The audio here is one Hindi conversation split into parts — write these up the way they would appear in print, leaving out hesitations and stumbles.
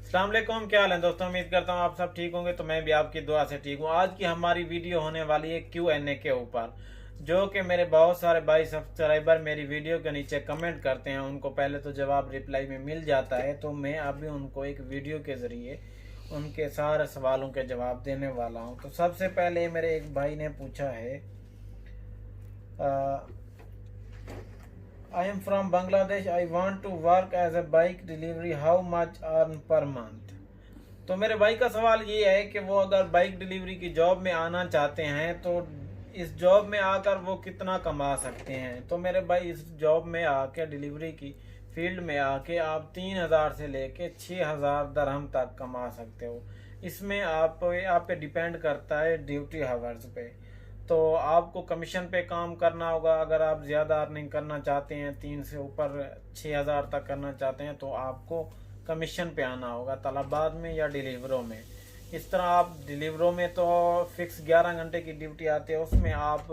अस्सलाम वालेकुम, क्या हाल है दोस्तों। उम्मीद करता हूँ आप सब ठीक होंगे। तो मैं भी आपकी दुआ से ठीक हूँ। आज की हमारी वीडियो होने वाली है Q&A के ऊपर, जो कि मेरे बहुत सारे भाई सब्सक्राइबर मेरी वीडियो के नीचे कमेंट करते हैं। उनको पहले तो जवाब रिप्लाई में मिल जाता है, तो मैं अभी उनको एक वीडियो के ज़रिए उनके सारे सवालों के जवाब देने वाला हूँ। तो सबसे पहले मेरे एक भाई ने पूछा है, I am from Bangladesh. I want to work as a bike delivery. How much earn per month? तो मेरे भाई का सवाल ये है कि वो अगर बाइक डिलीवरी की जॉब में आना चाहते हैं तो इस जॉब में आकर वो कितना कमा सकते हैं। तो मेरे भाई, इस जॉब में आके, डिलीवरी की फील्ड में आके आप 3,000 से लेके 6,000 दरहम तक कमा सकते हो। इसमें आप पे डिपेंड करता है ड्यूटी हावर्स पे। तो आपको कमीशन पे काम करना होगा। अगर आप ज़्यादा अर्निंग करना चाहते हैं, 3 से ऊपर 6,000 तक करना चाहते हैं, तो आपको कमीशन पे आना होगा, तलबात में या डिलीवरों में। इस तरह आप डिलीवरों में तो फिक्स 11 घंटे की ड्यूटी आती है, उसमें आप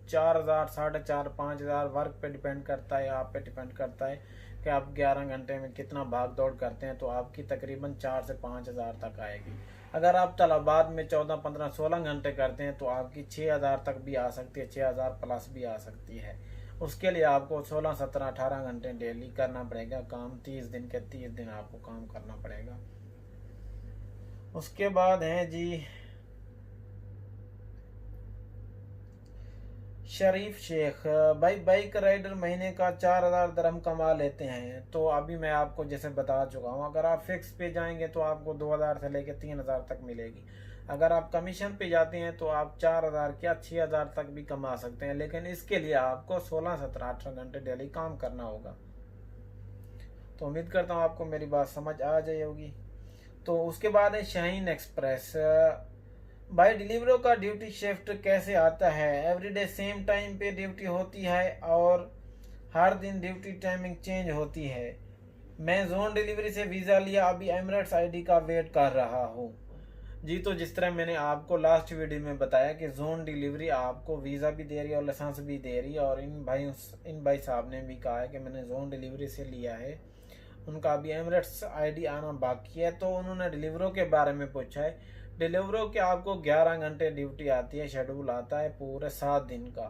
4,000, 4,500, 5,000 वर्क पे डिपेंड करता है, आप पे डिपेंड करता है कि आप 11 घंटे में कितना भाग दौड़ करते हैं। तो आपकी तकरीबन 4 से 5,000 तक आएगी। अगर आप तलबात में 14, 15, 16 घंटे करते हैं तो आपकी 6,000 तक भी आ सकती है, 6,000 प्लस भी आ सकती है। उसके लिए आपको 16, 17, 18 घंटे डेली करना पड़ेगा काम। 30 दिन के 30 दिन आपको काम करना पड़ेगा। उसके बाद है जी शरीफ शेख भाई, बाइक राइडर महीने का 4,000 दरहम कमा लेते हैं। तो अभी मैं आपको जैसे बता चुका हूँ, अगर आप फिक्स पे जाएंगे तो आपको 2,000 से लेकर 3,000 तक मिलेगी। अगर आप कमीशन पे जाते हैं तो आप 4,000 क्या 6,000 तक भी कमा सकते हैं, लेकिन इसके लिए आपको 16, 17, 18 घंटे डेली काम करना होगा। तो उम्मीद करता हूँ आपको मेरी बात समझ आ जाएगी। तो उसके बाद है शाहीन एक्सप्रेस भाई, डिलीवरों का ड्यूटी शिफ्ट कैसे आता है? एवरीडे सेम टाइम पे ड्यूटी होती है और हर दिन ड्यूटी टाइमिंग चेंज होती है। मैं जोन डिलीवरी से वीज़ा लिया, अभी एमिरेट्स आईडी का वेट कर रहा हूँ। जी, तो जिस तरह मैंने आपको लास्ट वीडियो में बताया कि जोन डिलीवरी आपको वीज़ा भी दे रही है और लाइसेंस भी दे रही है, और इन भाई साहब ने भी कहा है कि मैंने जोन डिलीवरी से लिया है, उनका अभी एमिरेट्स आईडी आना बाकी है। तो उन्होंने डिलीवरों के बारे में पूछा है। डिलीवरों के आपको 11 घंटे ड्यूटी आती है, शेड्यूल आता है पूरे 7 दिन का।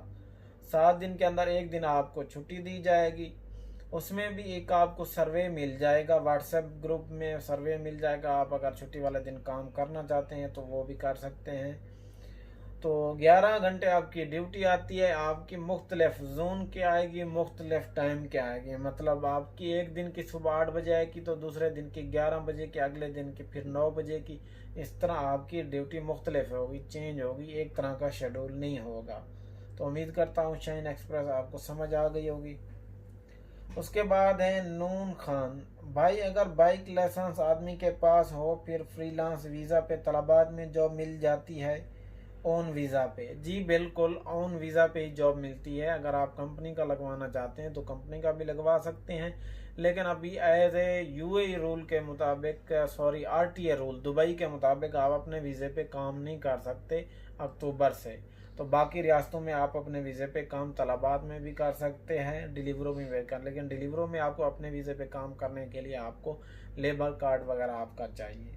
7 दिन के अंदर एक दिन आपको छुट्टी दी जाएगी। उसमें भी एक आपको सर्वे मिल जाएगा, व्हाट्सएप ग्रुप में सर्वे मिल जाएगा। आप अगर छुट्टी वाले दिन काम करना चाहते हैं तो वो भी कर सकते हैं। तो 11 घंटे आपकी ड्यूटी आती है। आपकी मुख्तलिफ जोन की आएगी, मुख्तलिफ टाइम की आएगी। मतलब आपकी एक दिन की सुबह 8 बजे आएगी तो दूसरे दिन की 11 बजे की, अगले दिन की फिर 9 बजे की। इस तरह आपकी ड्यूटी मुख्तलिफ होगी, चेंज होगी, एक तरह का शेड्यूल नहीं होगा। तो उम्मीद करता हूँ शाहीन एक्सप्रेस आपको समझ आ गई होगी। उसके बाद है नून खान भाई, अगर बाइक लाइसेंस आदमी के पास हो फिर फ्रीलांस वीज़ा पे तलबात में जॉब मिल जाती है ऑन वीज़ा पे? जी बिल्कुल, ऑन वीज़ा पे ही जॉब मिलती है। अगर आप कंपनी का लगवाना चाहते हैं तो कंपनी का भी लगवा सकते हैं, लेकिन अभी एज ए यूएई रूल के मुताबिक, सॉरी आरटीए रूल दुबई के मुताबिक, आप अपने वीज़े पे काम नहीं कर सकते अक्टूबर से। तो बाकी रियासतों में आप अपने वीज़े पे काम तलबात में भी कर सकते हैं, डिलीवरों में भी कर, लेकिन डिलीवरों में आपको अपने वीज़े पे काम करने के लिए आपको लेबर कार्ड वगैरह आपका चाहिए।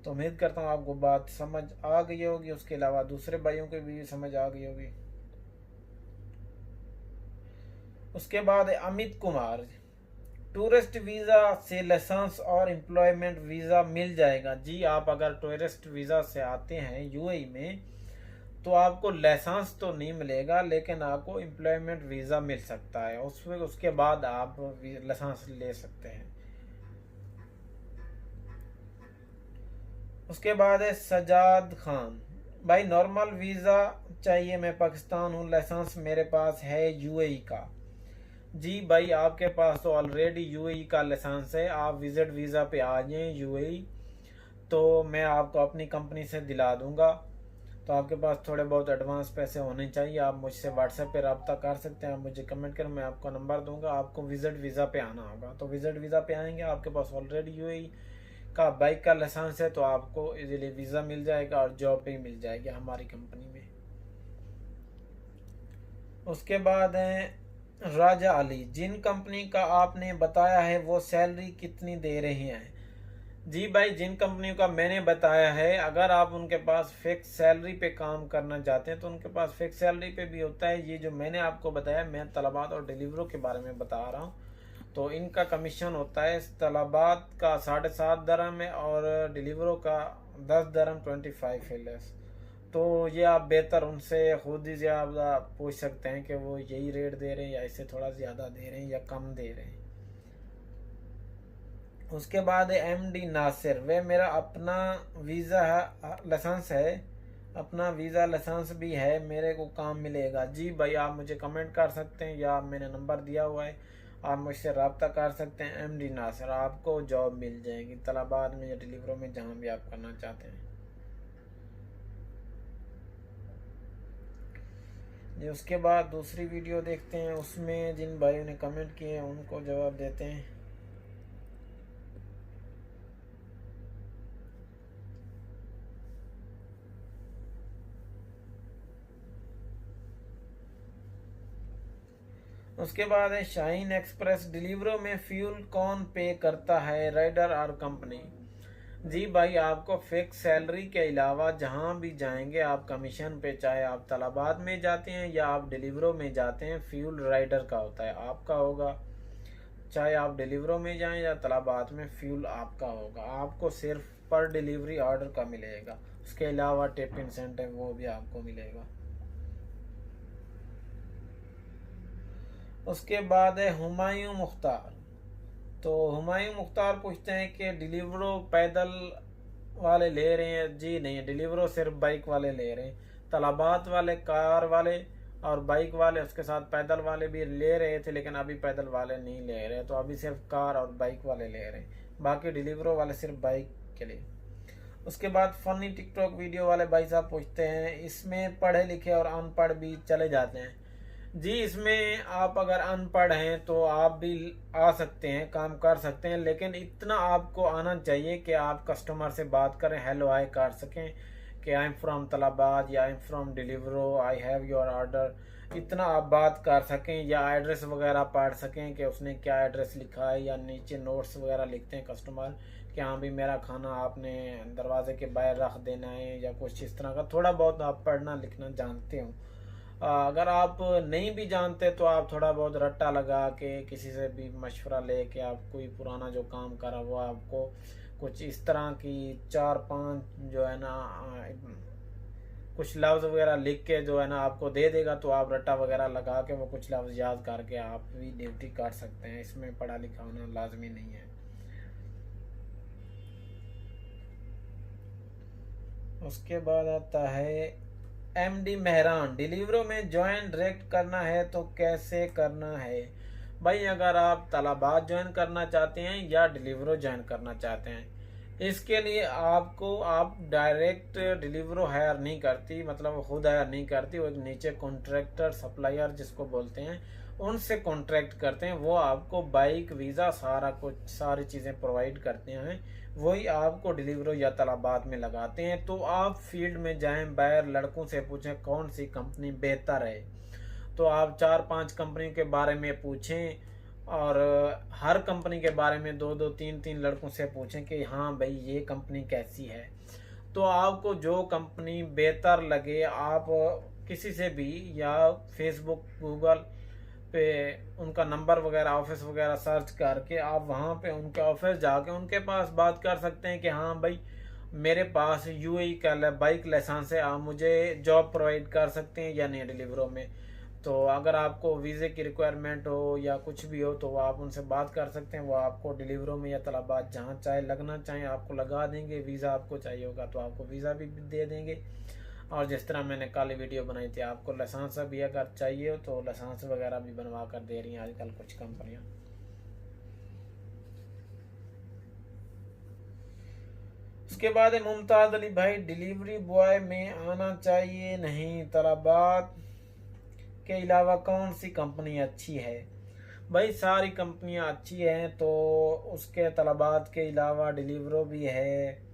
तो उम्मीद करता हूँ आपको बात समझ आ गई होगी। उसके अलावा दूसरे भाइयों को भी समझ आ गई होगी। उसके बाद है अमित कुमार, टूरिस्ट वीज़ा से लाइसेंस और एम्प्लॉयमेंट वीज़ा मिल जाएगा? जी, आप अगर टूरिस्ट वीज़ा से आते हैं यूएई में तो आपको लाइसेंस तो नहीं मिलेगा, लेकिन आपको एम्प्लॉयमेंट वीज़ा मिल सकता है। उसके बाद आप लाइसेंस ले सकते हैं। उसके बाद है सजाद खान भाई, नॉर्मल वीज़ा चाहिए, मैं पाकिस्तान हूँ, लाइसेंस मेरे पास है यूएई का। जी भाई, आपके पास तो ऑलरेडी यूएई का लाइसेंस है। आप विजिट वीज़ा पे आ जाएं यूएई, तो मैं आपको अपनी कंपनी से दिला दूंगा। तो आपके पास थोड़े बहुत एडवांस पैसे होने चाहिए। आप मुझसे व्हाट्सएप पे रब्ता कर सकते हैं, आप मुझे कमेंट करें, मैं आपको नंबर दूंगा। आपको विजिट वीज़ा पे आना होगा। तो विजिट वीज़ा पे आएंगे, आपके पास ऑलरेडी यूएई का बाइक का लाइसेंस है, तो आपको इजीली वीज़ा मिल जाएगा और जॉब भी मिल जाएगी हमारी कंपनी में। उसके बाद है राजा अली, जिन कंपनी का आपने बताया है वो सैलरी कितनी दे रही है? जी भाई, जिन कंपनियों का मैंने बताया है, अगर आप उनके पास फिक्स सैलरी पे काम करना चाहते हैं तो उनके पास फिक्स सैलरी पे भी होता है। ये जो मैंने आपको बताया, मैं तलबात और डिलीवरों के बारे में बता रहा हूँ। तो इनका कमीशन होता है, तलबात का 7.5 दरम है और डिलीवरों का 10 दरम 25 है लेस। तो ये आप बेहतर उनसे खुद ही ज़्यादा पूछ सकते हैं कि वो यही रेट दे रहे हैं या इससे थोड़ा ज़्यादा दे रहे हैं या कम दे रहे हैं। उसके बाद है MD नासिर, वे मेरा अपना वीज़ा लाइसेंस है, अपना वीज़ा लाइसेंस भी है, मेरे को काम मिलेगा। जी भाई, आप मुझे कमेंट कर सकते हैं या मैंने नंबर दिया हुआ है, आप मुझसे रब्ता कर सकते हैं। MD नासिर, आपको जॉब मिल जाएगी तलाबाद में या डिलीवरों में, जहाँ भी आप करना चाहते हैं। ये उसके बाद दूसरी वीडियो देखते हैं, उसमें जिन भाइयों ने कमेंट किए हैं उनको जवाब देते हैं। उसके बाद है शाहीन एक्सप्रेस, डिलीवरों में फ्यूल कौन पे करता है, राइडर और कंपनी? जी भाई, आपको फिक्स सैलरी के अलावा जहां भी जाएंगे आप कमीशन पे, चाहे आप तलाबाद में जाते हैं या आप डिलीवरों में जाते हैं, फ्यूल राइडर का होता है, आपका होगा। चाहे आप डिलीवरों में जाएं या तलाबाद में, फ्यूल आपका होगा। आपको सिर्फ पर डिलीवरी ऑर्डर का मिलेगा, उसके अलावा टिप इंसेंटिव वो भी आपको मिलेगा। उसके बाद है हुमायूं मुख्तार, तो हुमायूं मुख्तार पूछते हैं कि डिलीवरो पैदल वाले ले रहे हैं? जी नहीं, डिलीवरो सिर्फ बाइक वाले ले रहे हैं। तलाबात वाले, कार वाले और बाइक वाले, उसके साथ पैदल वाले भी ले रहे थे, लेकिन अभी पैदल वाले नहीं ले रहे, तो अभी सिर्फ कार और बाइक वाले ले रहे हैं, बाकी डिलीवरो वाले सिर्फ बाइक के लिए। उसके बाद फनी टिकटॉक वीडियो वाले भाई साहब पूछते हैं, इसमें पढ़े लिखे और अनपढ़ भी चले जाते हैं? जी, इसमें आप अगर अनपढ़ हैं तो आप भी आ सकते हैं, काम कर सकते हैं, लेकिन इतना आपको आना चाहिए कि आप कस्टमर से बात करें, हेलो हाय कर सकें कि आई एम फ्रॉम तलाबाद या I am from Deliveroo, I have your order, इतना आप बात कर सकें, या एड्रेस वगैरह पढ़ सकें कि उसने क्या एड्रेस लिखा है, या नीचे नोट्स वगैरह लिखते हैं कस्टमर कि हाँ भी मेरा खाना आपने दरवाजे के बाहर रख देना है, या कुछ इस तरह का थोड़ा बहुत आप पढ़ना लिखना जानते हो। अगर आप नहीं भी जानते तो आप थोड़ा बहुत रट्टा लगा के किसी से भी मशवरा ले के आप कोई पुराना जो काम करा वो आपको कुछ इस तरह की 4-5 जो है ना कुछ लफ्ज़ वगैरह लिख के जो है ना आपको दे देगा, तो आप रट्टा वगैरह लगा के वो कुछ लफ्ज़ याद करके आप भी ड्यूटी कर सकते हैं। इसमें पढ़ा लिखा होना लाजमी नहीं है। उसके बाद आता है MD मेहरान, डिलीवरों में ज्वाइन डायरेक्ट करना है तो कैसे करना है? भाई, अगर आप तलाबात ज्वाइन करना चाहते हैं या डिलीवरो ज्वाइन करना चाहते हैं, इसके लिए आपको आप डायरेक्ट डिलीवरो हायर नहीं करती, मतलब वो खुद हायर नहीं करती, वो एक नीचे कॉन्ट्रैक्टर सप्लायर जिसको बोलते हैं उनसे कॉन्ट्रैक्ट करते हैं, वो आपको बाइक वीज़ा सारा कुछ सारी चीज़ें प्रोवाइड करते हैं, वही आपको डिलीवरो या तलाबात में लगाते हैं। तो आप फील्ड में जाएं, बाहर लड़कों से पूछें कौन सी कंपनी बेहतर है, तो आप 4-5 कंपनी के बारे में पूछें, और हर कंपनी के बारे में 2-2 3-3 लड़कों से पूछें कि हाँ भाई ये कंपनी कैसी है। तो आपको जो कंपनी बेहतर लगे, आप किसी से भी या फेसबुक गूगल पे उनका नंबर वगैरह ऑफिस वगैरह सर्च करके आप वहाँ पे उनके ऑफिस जाके उनके पास बात कर सकते हैं कि हाँ भाई मेरे पास UAE का बाइक लाइसेंस है, आप मुझे जॉब प्रोवाइड कर सकते हैं या नहीं डिलीवरों में। तो अगर आपको वीज़े की रिक्वायरमेंट हो या कुछ भी हो तो आप उनसे बात कर सकते हैं, वो आपको डिलीवरों में या तलबात जहाँ चाहे लगना चाहें आपको लगा देंगे। वीज़ा आपको चाहिए होगा तो आपको वीज़ा भी दे देंगे। और जिस तरह मैंने कल वीडियो बनाई थी, आपको लाइसेंस भी अगर चाहिए हो तो लाइसेंस वगैरह भी बनवा कर दे रही हैं आजकल कुछ कंपनियां। उसके बाद है मुमताज अली भाई, डिलीवरी बॉय में आना चाहिए नहीं, तलबात के अलावा कौन सी कंपनी अच्छी है? भाई सारी कंपनियां अच्छी हैं, तो उसके तलबात के अलावा डिलीवरो भी है,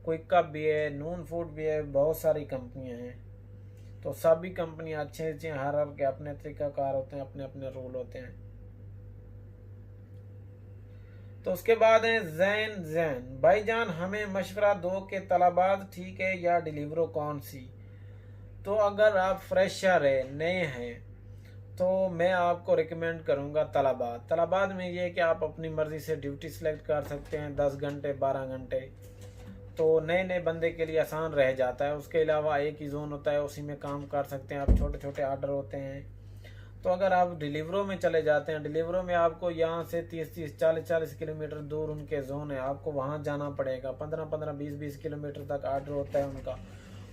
क्विकअप भी है, नून फूड भी है, बहुत सारी कंपनियां हैं। तो सभी कंपनियां अच्छे अच्छे, हर के अपने तरीकाकार होते हैं, अपने अपने रूल होते हैं। तो उसके बाद है जैन जैन, भाईजान हमें मशवरा दो कि तलाबात ठीक है या डिलीवरो कौन सी। तो अगर आप फ्रेशर है, नए हैं, तो मैं आपको रिकमेंड करूंगा तलाबात। तलाबात में ये है कि आप अपनी मर्जी से ड्यूटी सेलेक्ट कर सकते हैं, 10 घंटे 12 घंटे, तो नए नए बंदे के लिए आसान रह जाता है। उसके अलावा एक ही जोन होता है, उसी में काम कर सकते हैं आप, छोटे छोटे आर्डर होते हैं। तो अगर आप डिलीवरों में चले जाते हैं, डिलीवरों में आपको यहाँ से 30-30 40-40 किलोमीटर दूर उनके जोन है, आपको वहाँ जाना पड़ेगा। 15-15 20-20 किलोमीटर तक आर्डर होता है उनका,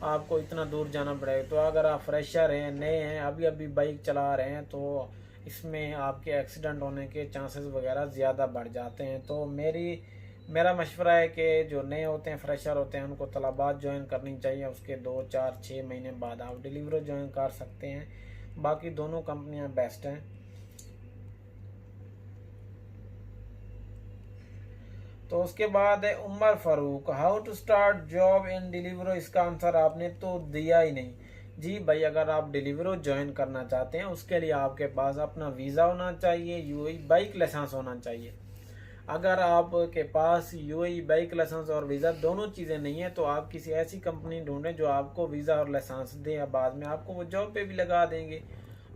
आपको इतना दूर जाना पड़ेगा। तो अगर आप फ्रेशर हैं, नए हैं, अभी अभी बाइक चला रहे हैं, तो इसमें आपके एक्सीडेंट होने के चांसेस वगैरह ज़्यादा बढ़ जाते हैं। तो मेरा मशवरा है कि जो नए होते हैं, फ्रेशर होते हैं, उनको तलाबात ज्वाइन करनी चाहिए। उसके 2 4 6 महीने बाद आप डिलीवरी ज्वाइन कर सकते हैं। बाकी दोनों कंपनियां बेस्ट हैं। तो उसके बाद है Umar Farooq, how to start job in Deliveroo. इसका आंसर आपने तो दिया ही नहीं। जी भाई, अगर आप डिलीवरो ज्वाइन करना चाहते हैं, उसके लिए आपके पास अपना वीज़ा होना चाहिए, यूएई बाइक लाइसेंस होना चाहिए। अगर आपके पास यूएई बाइक लाइसेंस और वीज़ा दोनों चीज़ें नहीं है, तो आप किसी ऐसी कंपनी ढूंढें जो आपको वीज़ा और लाइसेंस दे, या बाद में आपको वो जॉब पे भी लगा देंगे।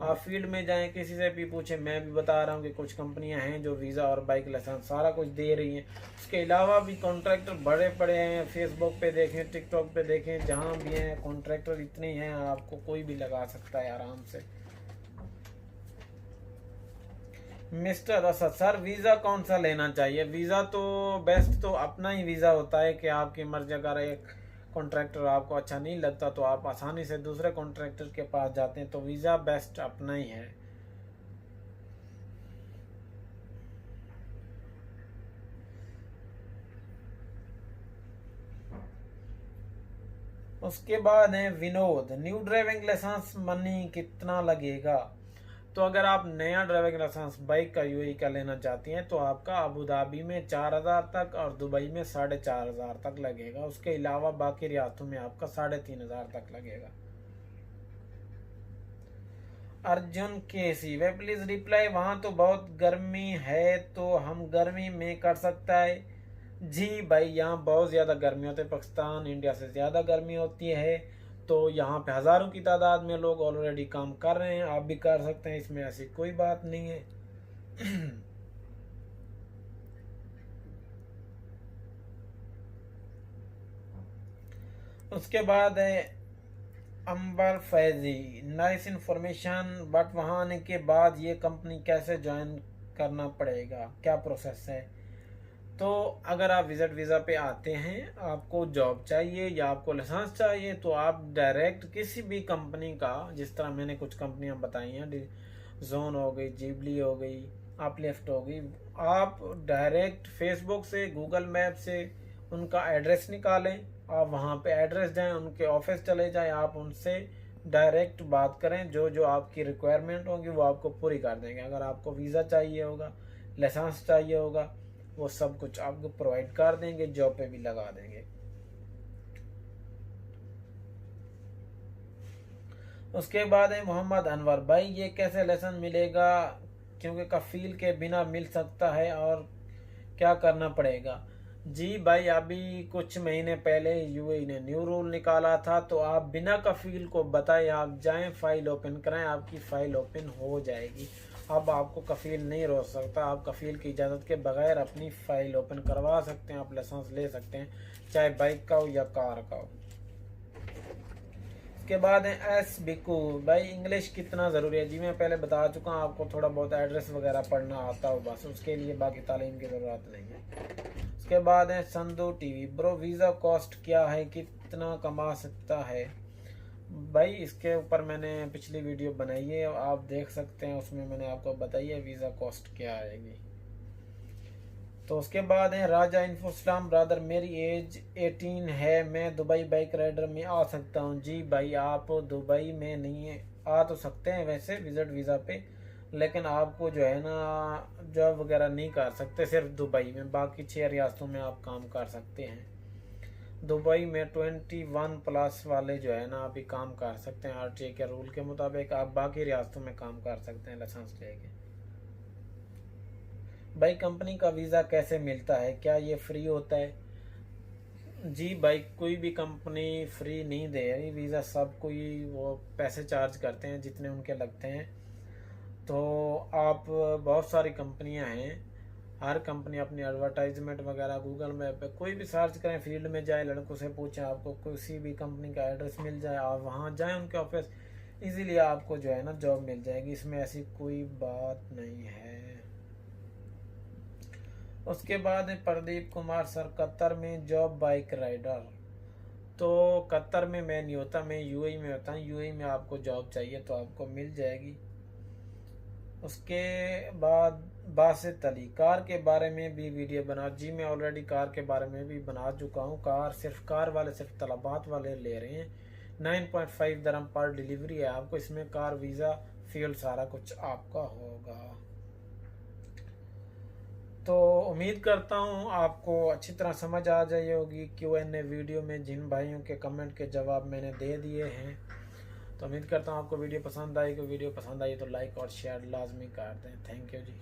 आप फील्ड में जाएं, किसी से भी पूछें, मैं भी बता रहा हूँ कि कुछ कंपनियां हैं जो वीज़ा और बाइक लाइसेंस सारा कुछ दे रही हैं। उसके अलावा भी कॉन्ट्रैक्टर बड़े पड़े हैं, फेसबुक पे देखें, टिकटॉक पे देखें, जहाँ भी हैं कॉन्ट्रैक्टर इतने हैं, आपको कोई भी लगा सकता है आराम से। मिस्टर असद सर, वीज़ा कौन सा लेना चाहिए। वीज़ा तो बेस्ट तो अपना ही वीज़ा होता है कि आपकी मर्जी। अगर एक कॉन्ट्रैक्टर आपको अच्छा नहीं लगता तो आप आसानी से दूसरे कॉन्ट्रैक्टर के पास जाते हैं, तो वीज़ा बेस्ट अपना ही है। उसके बाद है Vinod, new driving licence money कितना लगेगा। तो अगर आप नया ड्राइविंग लाइसेंस बाइक का यूएई का लेना चाहती हैं, तो आपका अबू धाबी में 4000 तक और दुबई में 4500 तक लगेगा। उसके अलावा बाकी रियासतों में आपका 3500 तक लगेगा। अर्जुन केसी, वे प्लीज रिप्लाई, वहां तो बहुत गर्मी है, तो हम गर्मी में कर सकता है। जी भाई, यहाँ बहुत ज़्यादा गर्मी होती है, पाकिस्तान इंडिया से ज़्यादा गर्मी होती है। तो यहाँ पे हज़ारों की तादाद में लोग ऑलरेडी काम कर रहे हैं, आप भी कर सकते हैं, इसमें ऐसी कोई बात नहीं है। उसके बाद है अंबर फैजी, नाइस इन्फॉर्मेशन, बट वहाँ आने के बाद ये कंपनी कैसे ज्वाइन करना पड़ेगा, क्या प्रोसेस है। तो अगर आप विजिट वीज़ा पे आते हैं, आपको जॉब चाहिए या आपको लाइसेंस चाहिए, तो आप डायरेक्ट किसी भी कंपनी का, जिस तरह मैंने कुछ कंपनियां बताई हैं, जोन हो गई, जिबली हो गई, अपलिफ्ट हो गई, आप डायरेक्ट फेसबुक से, गूगल मैप से उनका एड्रेस निकालें, आप वहाँ पे एड्रेस जाएं, उनके ऑफिस चले जाएं, आप उनसे डायरेक्ट बात करें, जो जो आपकी रिक्वायरमेंट होगी वो आपको पूरी कर देंगे। अगर आपको वीज़ा चाहिए होगा, लाइसेंस चाहिए होगा, वो सब कुछ आपको प्रोवाइड कर देंगे, जॉब पे भी लगा देंगे। उसके बाद है मोहम्मद अनवर, भाई ये कैसे लेसन मिलेगा, क्योंकि कफील के बिना मिल सकता है, और क्या करना पड़ेगा। जी भाई, अभी कुछ महीने पहले यूएई ने न्यू रूल निकाला था, तो आप बिना कफील को बताए आप जाएं, फाइल ओपन कराएं, आपकी फाइल ओपन हो जाएगी। अब आपको कफील नहीं रोक सकता, आप कफील की इजाज़त के बगैर अपनी फाइल ओपन करवा सकते हैं, आप लाइसेंस ले सकते हैं, चाहे बाइक का हो या कार का हो। उसके बाद है एस बिकू, भाई इंग्लिश कितना ज़रूरी है। जी मैं पहले बता चुका हूँ, आपको थोड़ा बहुत एड्रेस वगैरह पढ़ना आता हो बस, उसके लिए बाकी तालीम की ज़रूरत नहीं है। उसके बाद है Sandhu TV, bro visa cost क्या है, कितना कमा सकता है। भाई इसके ऊपर मैंने पिछली वीडियो बनाई है, आप देख सकते हैं, उसमें मैंने आपको बताई है वीज़ा कॉस्ट क्या आएगी। तो उसके बाद है राजा इन्फोस्लाम, ब्रदर मेरी एज 18 है, मैं दुबई बाइक राइडर में आ सकता हूँ। जी भाई, आप दुबई में नहीं है, आ तो सकते हैं वैसे विजिट वीज़ा पे, लेकिन आपको जो है ना जॉब वगैरह नहीं कर सकते सिर्फ दुबई में, बाकी 6 रियासतों में आप काम कर सकते हैं। दुबई में 21+ वाले जो है ना अभी काम कर सकते हैं, आरटीए के रूल के मुताबिक। आप बाकी रियासतों में काम कर सकते हैं लाइसेंस लेके। भाई कंपनी का वीज़ा कैसे मिलता है, क्या ये फ्री होता है? जी भाई, कोई भी कंपनी फ्री नहीं दे रही वीज़ा, सब कोई वो पैसे चार्ज करते हैं जितने उनके लगते हैं। तो आप, बहुत सारी कंपनियां हैं, हर कंपनी अपनी एडवर्टाइजमेंट वगैरह गूगल मैप पे कोई भी सर्च करें, फील्ड में जाए, लड़कों से पूछें, आपको किसी भी कंपनी का एड्रेस मिल जाए, आप वहाँ जाएं उनके ऑफिस, इजीली आपको जो है ना जॉब मिल जाएगी, इसमें ऐसी कोई बात नहीं है। उसके बाद है प्रदीप कुमार सर, कतर में जॉब बाइक राइडर। तो कतर में मैं नहीं होता, मैं यूएई में होता हूँ। यूएई में आपको जॉब चाहिए तो आपको मिल जाएगी। उसके बाद बासित अली, कार के बारे में भी वीडियो बना। जी मैं ऑलरेडी कार के बारे में भी बना चुका हूँ। कार वाले सिर्फ तलबात वाले ले रहे हैं। 9.5 दरम पर डिलीवरी है आपको, इसमें कार वीज़ा फ्यूल सारा कुछ आपका होगा। तो उम्मीद करता हूँ आपको अच्छी तरह समझ आ जाई होगी। Q&A वीडियो में जिन भाइयों के कमेंट के जवाब मैंने दे दिए हैं, तो उम्मीद करता हूँ आपको वीडियो पसंद आई। वीडियो पसंद आई तो लाइक और शेयर लाजमी कर दें। Thank you ji.